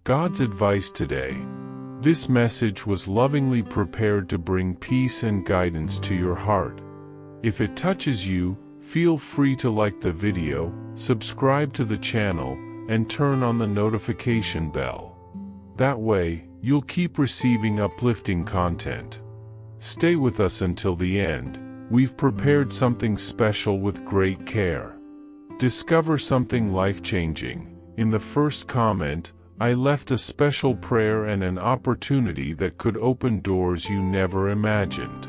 God's advice today. This message was lovingly prepared to bring peace and guidance to your heart. If it touches you, feel free to like the video, subscribe to the channel, and turn on the notification bell. That way, you'll keep receiving uplifting content. Stay with us until the end. We've prepared something special with great care. Discover something life-changing. In the first comment, I left a special prayer and an opportunity that could open doors you never imagined.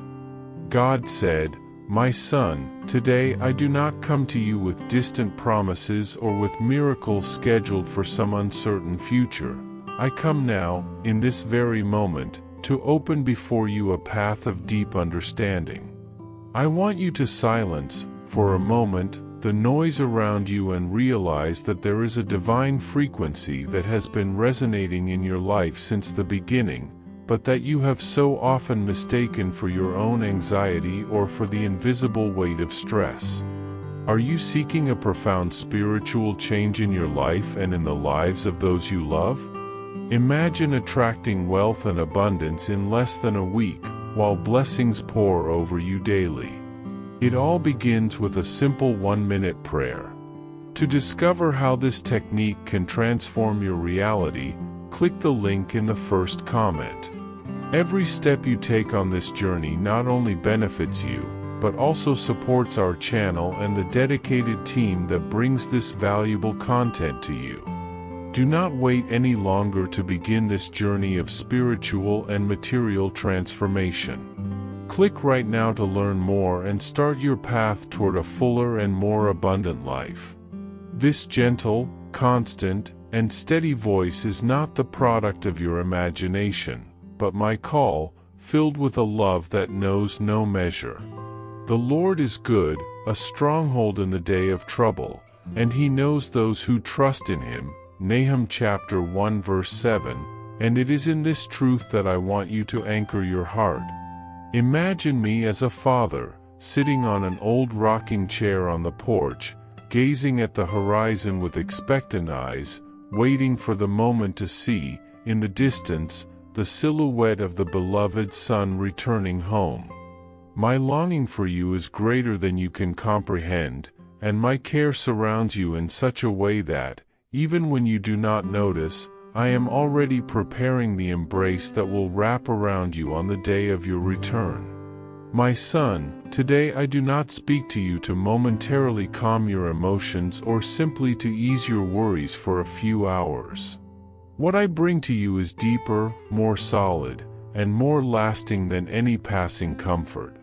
God said, "My son, today I do not come to you with distant promises or with miracles scheduled for some uncertain future. I come now, in this very moment, to open before you a path of deep understanding. I want you to silence, for a moment, the noise around you and realize that there is a divine frequency that has been resonating in your life since the beginning, but that you have so often mistaken for your own anxiety or for the invisible weight of stress. Are you seeking a profound spiritual change in your life and in the lives of those you love? Imagine attracting wealth and abundance in less than a week, while blessings pour over you daily. It all begins with a simple 1-minute prayer. To discover how this technique can transform your reality, click the link in the first comment. Every step you take on this journey not only benefits you, but also supports our channel and the dedicated team that brings this valuable content to you. Do not wait any longer to begin this journey of spiritual and material transformation. Click right now to learn more and start your path toward a fuller and more abundant life. This gentle, constant, and steady voice is not the product of your imagination, but my call, filled with a love that knows no measure. The Lord is good, a stronghold in the day of trouble, and He knows those who trust in Him. Nahum chapter 1 verse 7, and it is in this truth that I want you to anchor your heart. Imagine me as a father, sitting on an old rocking chair on the porch, gazing at the horizon with expectant eyes, waiting for the moment to see, in the distance, the silhouette of the beloved son returning home. My longing for you is greater than you can comprehend, and my care surrounds you in such a way that, even when you do not notice, I am already preparing the embrace that will wrap around you on the day of your return. My son, today I do not speak to you to momentarily calm your emotions or simply to ease your worries for a few hours. What I bring to you is deeper, more solid, and more lasting than any passing comfort.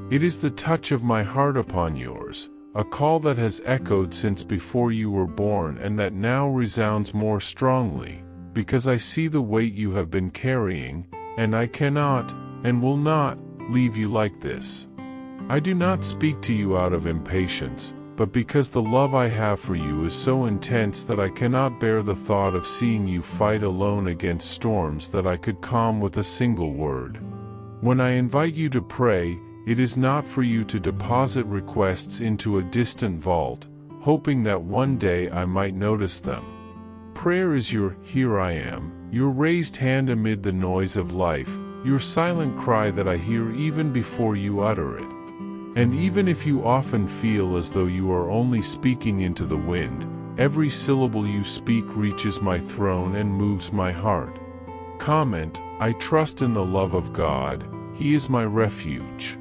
It is the touch of my heart upon yours, a call that has echoed since before you were born and that now resounds more strongly, because I see the weight you have been carrying, and I cannot, and will not, leave you like this. I do not speak to you out of impatience, but because the love I have for you is so intense that I cannot bear the thought of seeing you fight alone against storms that I could calm with a single word. When I invite you to pray, it is not for you to deposit requests into a distant vault, hoping that one day I might notice them. Prayer is your "Here I am," your raised hand amid the noise of life, your silent cry that I hear even before you utter it. And even if you often feel as though you are only speaking into the wind, every syllable you speak reaches my throne and moves my heart. Comment, I trust in the love of God, He is my refuge.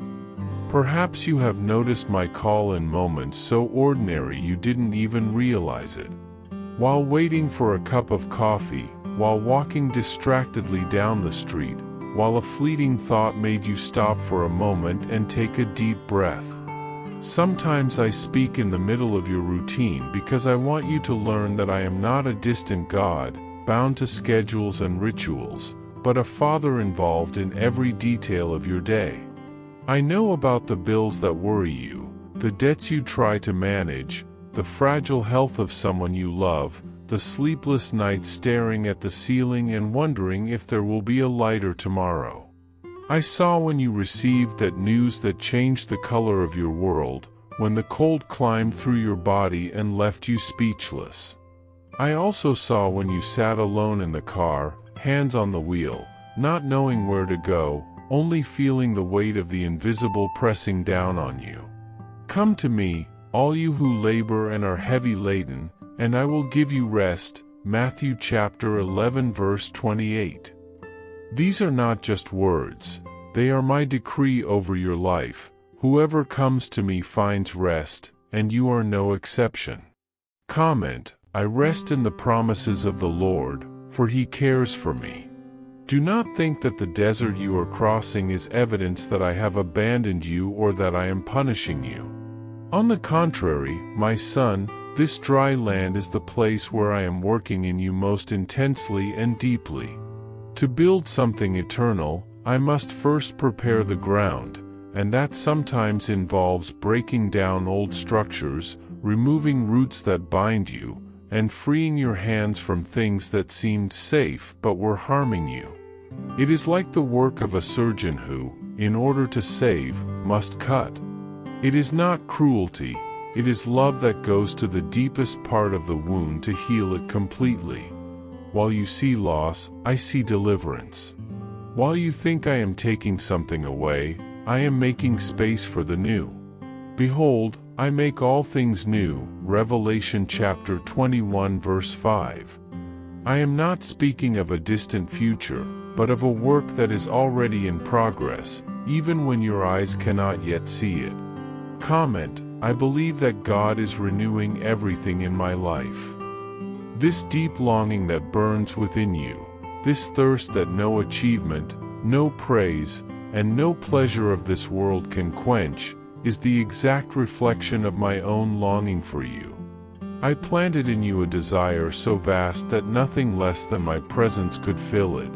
Perhaps you have noticed my call in moments so ordinary you didn't even realize it. While waiting for a cup of coffee, while walking distractedly down the street, while a fleeting thought made you stop for a moment and take a deep breath. Sometimes I speak in the middle of your routine because I want you to learn that I am not a distant God, bound to schedules and rituals, but a Father involved in every detail of your day. I know about the bills that worry you, the debts you try to manage, the fragile health of someone you love, the sleepless nights staring at the ceiling and wondering if there will be a lighter tomorrow. I saw when you received that news that changed the color of your world, when the cold climbed through your body and left you speechless. I also saw when you sat alone in the car, hands on the wheel, not knowing where to go, only feeling the weight of the invisible pressing down on you. Come to me, all you who labor and are heavy laden, and I will give you rest. Matthew chapter 11 verse 28. These are not just words, they are my decree over your life. Whoever comes to me finds rest, and you are no exception. Comment: I rest in the promises of the Lord, for He cares for me. Do not think that the desert you are crossing is evidence that I have abandoned you or that I am punishing you. On the contrary, my son, this dry land is the place where I am working in you most intensely and deeply. To build something eternal, I must first prepare the ground, and that sometimes involves breaking down old structures, removing roots that bind you, and freeing your hands from things that seemed safe but were harming you. It is like the work of a surgeon who, in order to save, must cut. It is not cruelty, it is love that goes to the deepest part of the wound to heal it completely. While you see loss, I see deliverance. While you think I am taking something away, I am making space for the new. Behold, I make all things new. Revelation chapter 21 verse 5. I am not speaking of a distant future, but of a work that is already in progress, even when your eyes cannot yet see it. Comment: I believe that God is renewing everything in my life. This deep longing that burns within you, this thirst that no achievement, no praise, and no pleasure of this world can quench, is the exact reflection of my own longing for you. I planted in you a desire so vast that nothing less than my presence could fill it.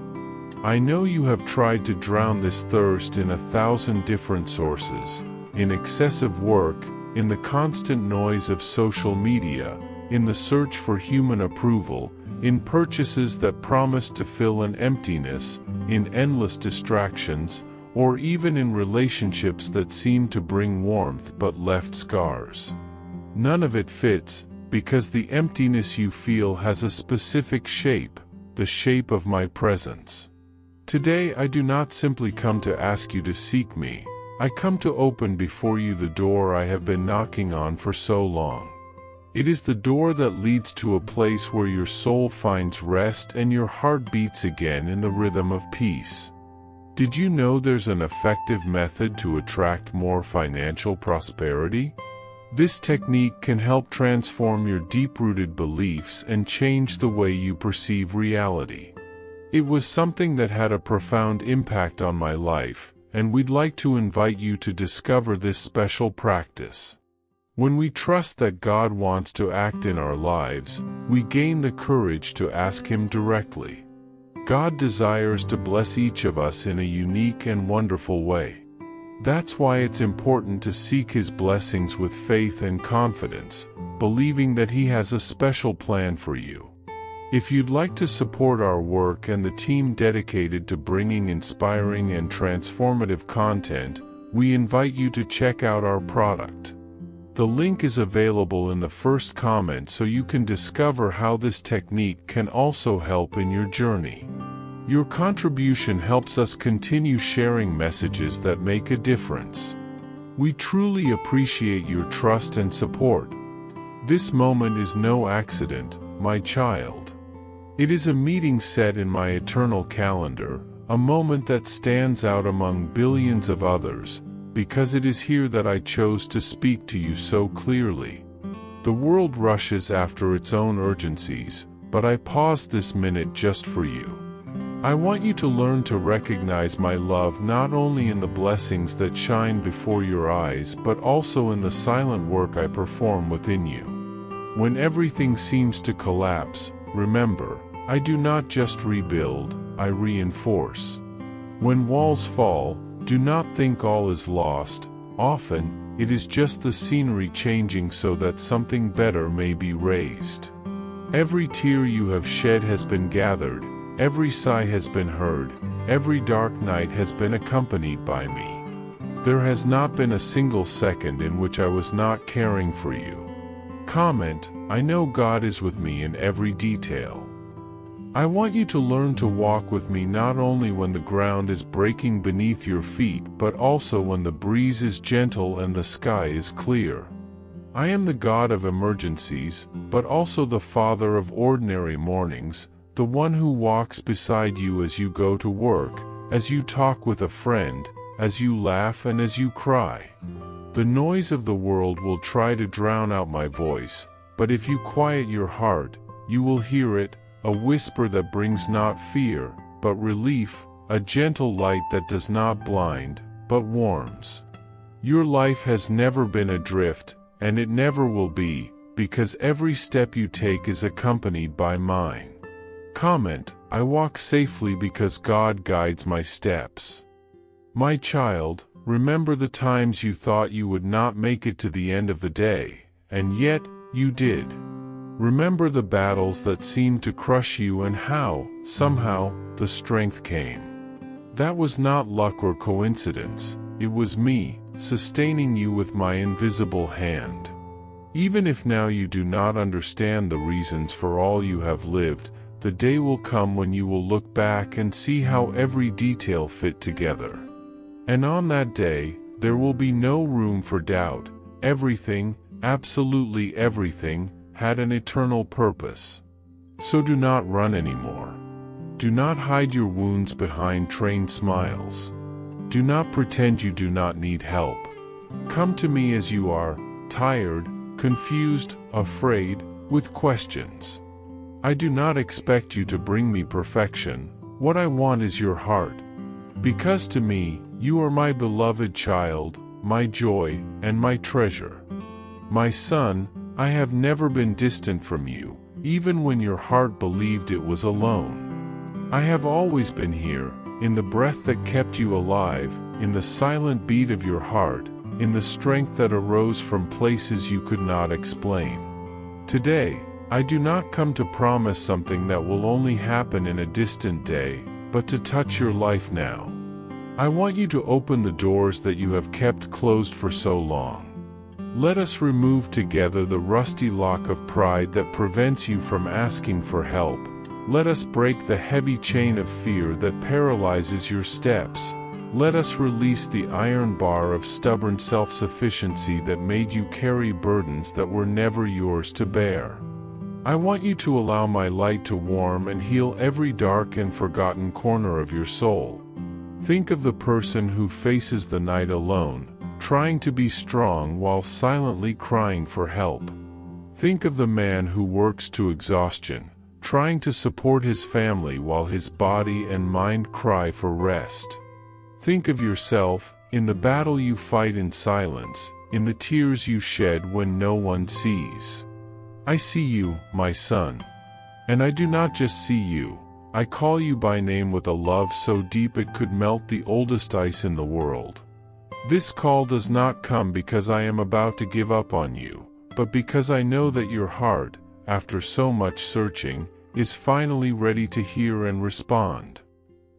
I know you have tried to drown this thirst in 1,000 different sources, in excessive work, in the constant noise of social media, in the search for human approval, in purchases that promise to fill an emptiness, in endless distractions, or even in relationships that seem to bring warmth but left scars. None of it fits, because the emptiness you feel has a specific shape, the shape of my presence. Today I do not simply come to ask you to seek me, I come to open before you the door I have been knocking on for so long. It is the door that leads to a place where your soul finds rest and your heart beats again in the rhythm of peace. Did you know there's an effective method to attract more financial prosperity? This technique can help transform your deep-rooted beliefs and change the way you perceive reality. It was something that had a profound impact on my life, and we'd like to invite you to discover this special practice. When we trust that God wants to act in our lives, we gain the courage to ask Him directly. God desires to bless each of us in a unique and wonderful way. That's why it's important to seek His blessings with faith and confidence, believing that He has a special plan for you. If you'd like to support our work and the team dedicated to bringing inspiring and transformative content, we invite you to check out our product. The link is available in the first comment so you can discover how this technique can also help in your journey. Your contribution helps us continue sharing messages that make a difference. We truly appreciate your trust and support. This moment is no accident, my child. It is a meeting set in my eternal calendar, a moment that stands out among billions of others, because it is here that I chose to speak to you so clearly. The world rushes after its own urgencies, but I paused this minute just for you. I want you to learn to recognize my love not only in the blessings that shine before your eyes but also in the silent work I perform within you. When everything seems to collapse, remember, I do not just rebuild, I reinforce. When walls fall, do not think all is lost. Often, it is just the scenery changing so that something better may be raised. Every tear you have shed has been gathered, every sigh has been heard, every dark night has been accompanied by me. There has not been a single second in which I was not caring for you. Comment: I know God is with me in every detail. I want you to learn to walk with me not only when the ground is breaking beneath your feet but also when the breeze is gentle and the sky is clear. I am the God of emergencies, but also the Father of ordinary mornings, the one who walks beside you as you go to work, as you talk with a friend, as you laugh and as you cry. The noise of the world will try to drown out my voice, but if you quiet your heart, you will hear it, a whisper that brings not fear, but relief, a gentle light that does not blind, but warms. Your life has never been adrift, and it never will be, because every step you take is accompanied by mine. Comment, I walk safely because God guides my steps. My child, remember the times you thought you would not make it to the end of the day, and yet, you did. Remember the battles that seemed to crush you and how, somehow, the strength came. That was not luck or coincidence, it was me, sustaining you with my invisible hand. Even if now you do not understand the reasons for all you have lived, the day will come when you will look back and see how every detail fit together. And on that day, there will be no room for doubt. Everything, absolutely everything, had an eternal purpose. So do not run anymore. Do not hide your wounds behind trained smiles. Do not pretend you do not need help. Come to me as you are, tired, confused, afraid, with questions. I do not expect you to bring me perfection. What I want is your heart. Because to me, you are my beloved child, my joy, and my treasure. My son, I have never been distant from you, even when your heart believed it was alone. I have always been here, in the breath that kept you alive, in the silent beat of your heart, in the strength that arose from places you could not explain. Today, I do not come to promise something that will only happen in a distant day, but to touch your life now. I want you to open the doors that you have kept closed for so long. Let us remove together the rusty lock of pride that prevents you from asking for help. Let us break the heavy chain of fear that paralyzes your steps. Let us release the iron bar of stubborn self-sufficiency that made you carry burdens that were never yours to bear. I want you to allow my light to warm and heal every dark and forgotten corner of your soul. Think of the person who faces the night alone, trying to be strong while silently crying for help. Think of the man who works to exhaustion, trying to support his family while his body and mind cry for rest. Think of yourself, in the battle you fight in silence, in the tears you shed when no one sees. I see you, my son. And I do not just see you, I call you by name with a love so deep it could melt the oldest ice in the world. This call does not come because I am about to give up on you, but because I know that your heart, after so much searching, is finally ready to hear and respond.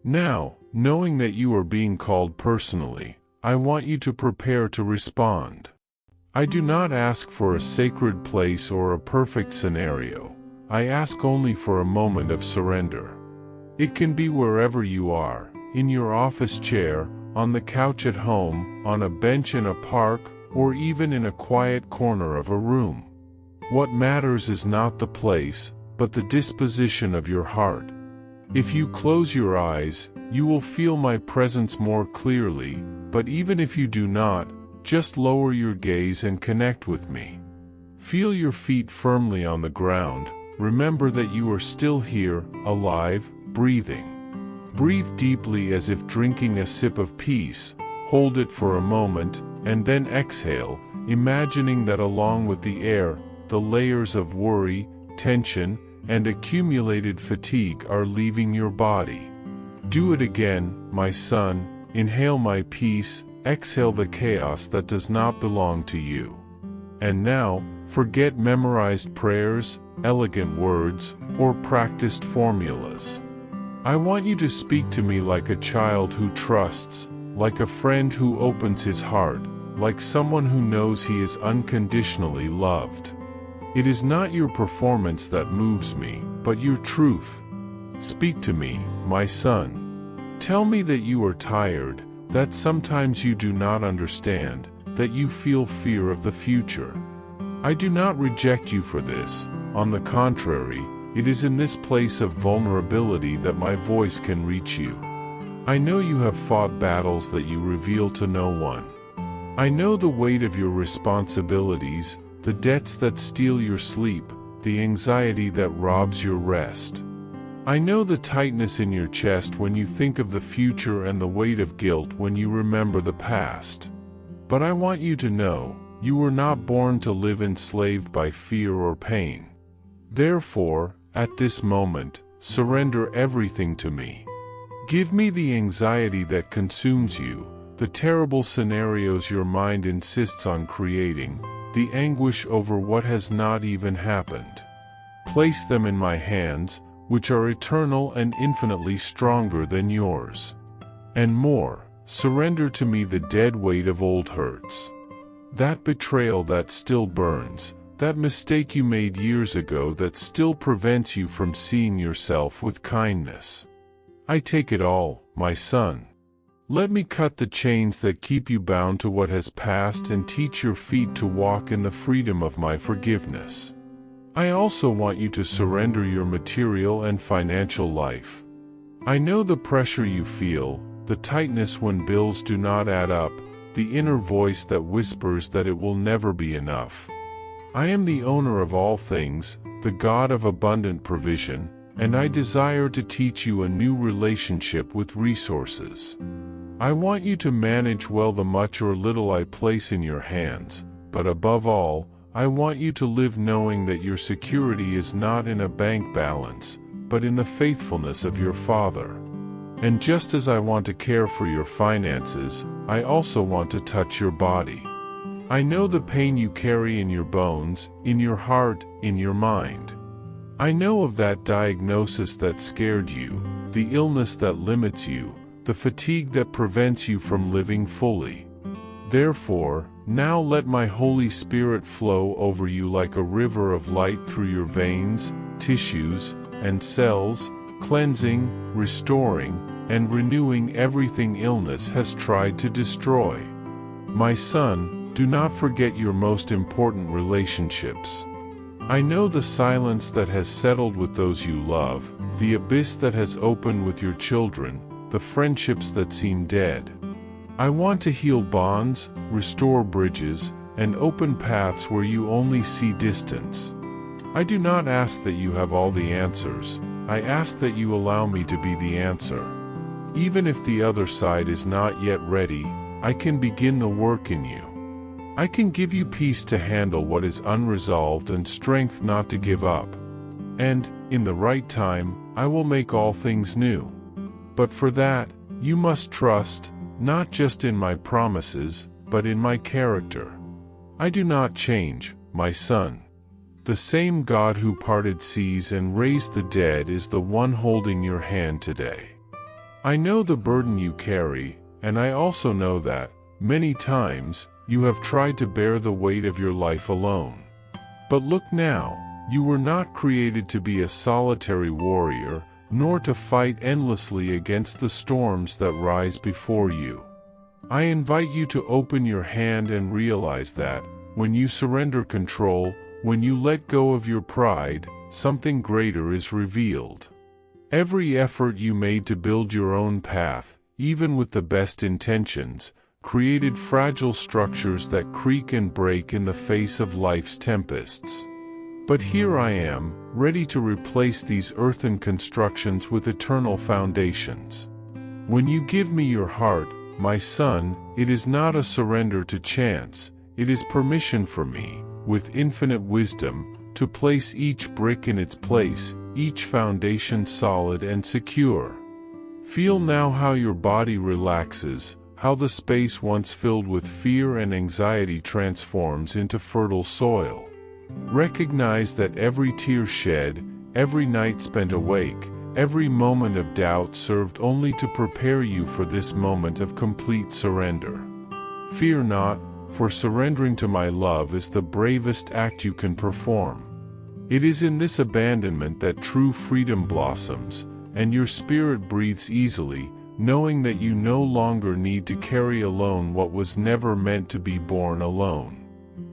Now, knowing that you are being called personally, I want you to prepare to respond. I do not ask for a sacred place or a perfect scenario. I ask only for a moment of surrender. It can be wherever you are, in your office chair, on the couch at home, on a bench in a park, or even in a quiet corner of a room. What matters is not the place, but the disposition of your heart. If you close your eyes, you will feel my presence more clearly, but even if you do not, just lower your gaze and connect with me. Feel your feet firmly on the ground. Remember that you are still here, alive, breathing. Breathe deeply as if drinking a sip of peace, hold it for a moment, and then exhale, imagining that along with the air, the layers of worry, tension, and accumulated fatigue are leaving your body. Do it again, my son, inhale my peace, exhale the chaos that does not belong to you. And now, forget memorized prayers, elegant words, or practiced formulas. I want you to speak to me like a child who trusts, like a friend who opens his heart, like someone who knows he is unconditionally loved. It is not your performance that moves me, but your truth. Speak to me, my son. Tell me that you are tired, that sometimes you do not understand, that you feel fear of the future. I do not reject you for this. On the contrary, it is in this place of vulnerability that my voice can reach you. I know you have fought battles that you reveal to no one. I know the weight of your responsibilities, the debts that steal your sleep, the anxiety that robs your rest. I know the tightness in your chest when you think of the future and the weight of guilt when you remember the past. But I want you to know, you were not born to live enslaved by fear or pain. Therefore, at this moment, surrender everything to me. Give me the anxiety that consumes you, the terrible scenarios your mind insists on creating, the anguish over what has not even happened. Place them in my hands, which are eternal and infinitely stronger than yours. And more, surrender to me the dead weight of old hurts. That betrayal that still burns, that mistake you made years ago that still prevents you from seeing yourself with kindness. I take it all, my son. Let me cut the chains that keep you bound to what has passed and teach your feet to walk in the freedom of my forgiveness. I also want you to surrender your material and financial life. I know the pressure you feel, the tightness when bills do not add up, the inner voice that whispers that it will never be enough. I am the owner of all things, the God of abundant provision, and I desire to teach you a new relationship with resources. I want you to manage well the much or little I place in your hands, but above all, I want you to live knowing that your security is not in a bank balance, but in the faithfulness of your Father. And just as I want to care for your finances, I also want to touch your body. I know the pain you carry in your bones, in your heart, in your mind. I know of that diagnosis that scared you, the illness that limits you, the fatigue that prevents you from living fully. Therefore, now let my Holy Spirit flow over you like a river of light through your veins, tissues, and cells, cleansing, restoring, and renewing everything illness has tried to destroy. My son, do not forget your most important relationships. I know the silence that has settled with those you love, the abyss that has opened with your children, the friendships that seem dead. I want to heal bonds, restore bridges, and open paths where you only see distance. I do not ask that you have all the answers, I ask that you allow me to be the answer. Even if the other side is not yet ready, I can begin the work in you. I can give you peace to handle what is unresolved and strength not to give up. And, in the right time, I will make all things new. But for that, you must trust, not just in my promises, but in my character. I do not change, my son. The same God who parted seas and raised the dead is the one holding your hand today. I know the burden you carry, and I also know that, many times, you have tried to bear the weight of your life alone. But look now, you were not created to be a solitary warrior, nor to fight endlessly against the storms that rise before you. I invite you to open your hand and realize that, when you surrender control, when you let go of your pride, something greater is revealed. Every effort you made to build your own path, even with the best intentions, created fragile structures that creak and break in the face of life's tempests. But here I am, ready to replace these earthen constructions with eternal foundations. When you give me your heart, my son, it is not a surrender to chance, it is permission for me, with infinite wisdom, to place each brick in its place, each foundation solid and secure. Feel now how your body relaxes, how the space once filled with fear and anxiety transforms into fertile soil. Recognize that every tear shed, every night spent awake, every moment of doubt served only to prepare you for this moment of complete surrender. Fear not, for surrendering to my love is the bravest act you can perform. It is in this abandonment that true freedom blossoms, and your spirit breathes easily, knowing that you no longer need to carry alone what was never meant to be borne alone.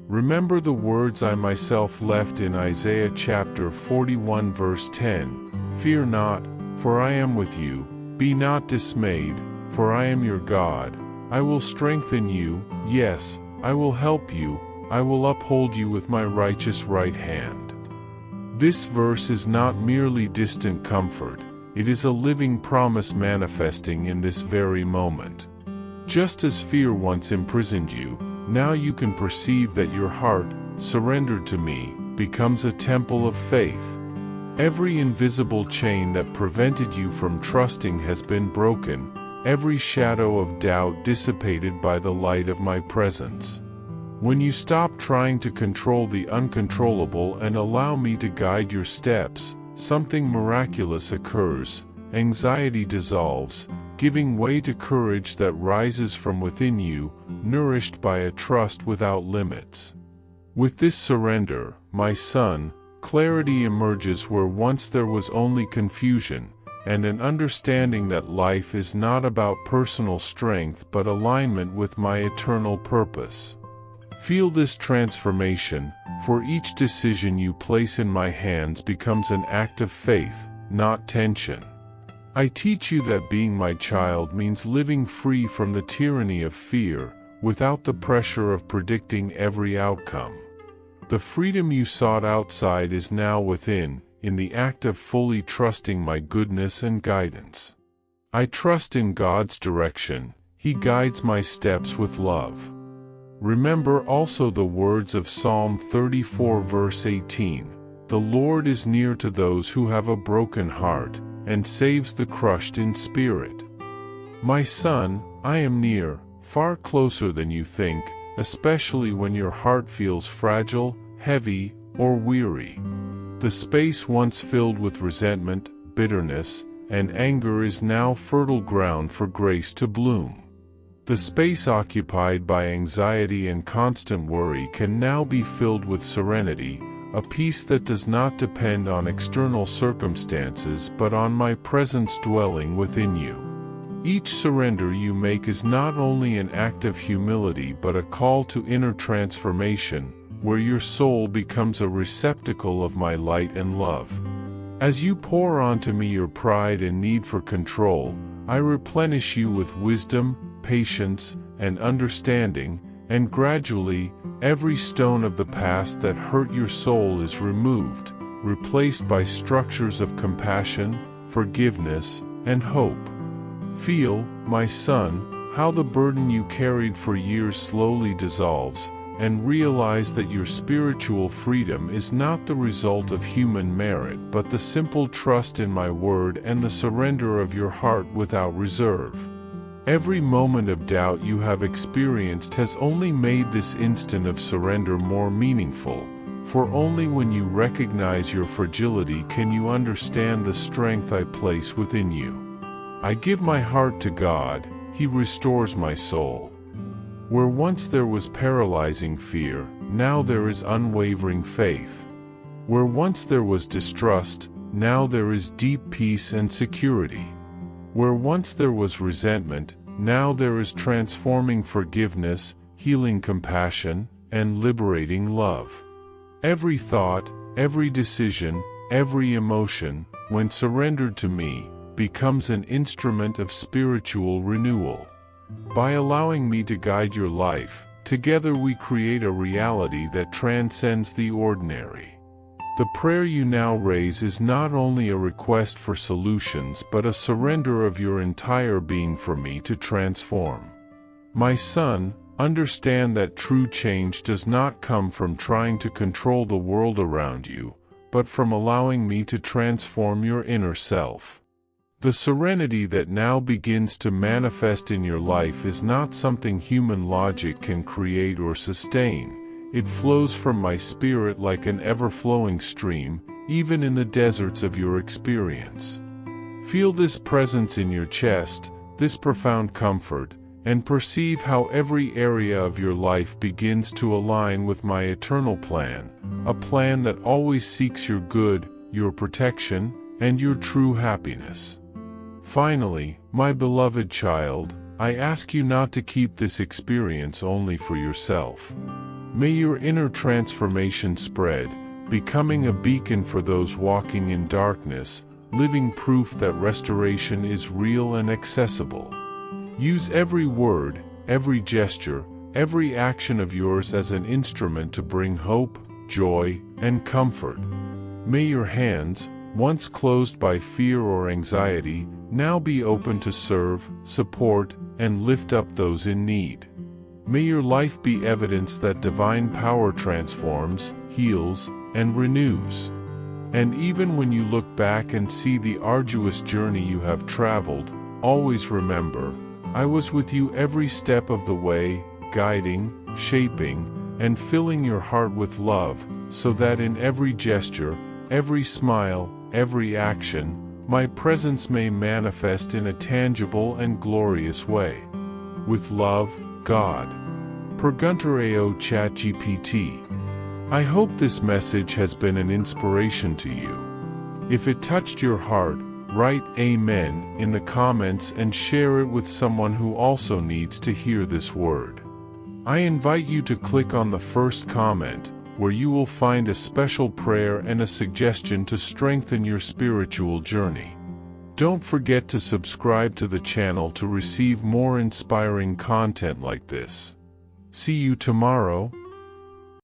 Remember the words I myself left in Isaiah chapter 41 verse 10, "Fear not, for I am with you, be not dismayed, for I am your God, I will strengthen you, yes, I will help you, I will uphold you with my righteous right hand." This verse is not merely distant comfort, it is a living promise manifesting in this very moment. Just as fear once imprisoned you, now you can perceive that your heart, surrendered to me, becomes a temple of faith. Every invisible chain that prevented you from trusting has been broken, every shadow of doubt dissipated by the light of my presence. When you stop trying to control the uncontrollable and allow me to guide your steps, something miraculous occurs. Anxiety dissolves, giving way to courage that rises from within you, nourished by a trust without limits. With this surrender, my son, clarity emerges where once there was only confusion, and an understanding that life is not about personal strength but alignment with my eternal purpose. Feel this transformation, for each decision you place in my hands becomes an act of faith, not tension. I teach you that being my child means living free from the tyranny of fear, without the pressure of predicting every outcome. The freedom you sought outside is now within, in the act of fully trusting my goodness and guidance. I trust in God's direction, He guides my steps with love. Remember also the words of Psalm 34 verse 18, "The Lord is near to those who have a broken heart, and saves the crushed in spirit." My son, I am near, far closer than you think, especially when your heart feels fragile, heavy, or weary. The space once filled with resentment, bitterness, and anger is now fertile ground for grace to bloom. The space occupied by anxiety and constant worry can now be filled with serenity, a peace that does not depend on external circumstances but on my presence dwelling within you. Each surrender you make is not only an act of humility but a call to inner transformation, where your soul becomes a receptacle of my light and love. As you pour onto me your pride and need for control, I replenish you with wisdom, patience, and understanding, and gradually, every stone of the past that hurt your soul is removed, replaced by structures of compassion, forgiveness, and hope. Feel, my son, how the burden you carried for years slowly dissolves, and realize that your spiritual freedom is not the result of human merit but the simple trust in my word and the surrender of your heart without reserve. Every moment of doubt you have experienced has only made this instant of surrender more meaningful, for only when you recognize your fragility can you understand the strength I place within you. I give my heart to God, He restores my soul. Where once there was paralyzing fear, now there is unwavering faith. Where once there was distrust, now there is deep peace and security. Where once there was resentment, now there is transforming forgiveness, healing compassion, and liberating love. Every thought, every decision, every emotion, when surrendered to me, becomes an instrument of spiritual renewal. By allowing me to guide your life, together we create a reality that transcends the ordinary. The prayer you now raise is not only a request for solutions but a surrender of your entire being for me to transform. My son, understand that true change does not come from trying to control the world around you, but from allowing me to transform your inner self. The serenity that now begins to manifest in your life is not something human logic can create or sustain. It flows from my spirit like an ever-flowing stream, even in the deserts of your experience. Feel this presence in your chest, this profound comfort, and perceive how every area of your life begins to align with my eternal plan, a plan that always seeks your good, your protection, and your true happiness. Finally, my beloved child, I ask you not to keep this experience only for yourself. May your inner transformation spread, becoming a beacon for those walking in darkness, living proof that restoration is real and accessible. Use every word, every gesture, every action of yours as an instrument to bring hope, joy, and comfort. May your hands, once closed by fear or anxiety, now be open to serve, support, and lift up those in need. May your life be evidence that divine power transforms, heals, and renews. And even when you look back and see the arduous journey you have traveled, always remember, I was with you every step of the way, guiding, shaping, and filling your heart with love, so that in every gesture, every smile, every action, my presence may manifest in a tangible and glorious way. With love, God. Per Gunter A.O. ChatGPT. I hope this message has been an inspiration to you. If it touched your heart, write Amen in the comments and share it with someone who also needs to hear this word. I invite you to click on the first comment, where you will find a special prayer and a suggestion to strengthen your spiritual journey. Don't forget to subscribe to the channel to receive more inspiring content like this. See you tomorrow.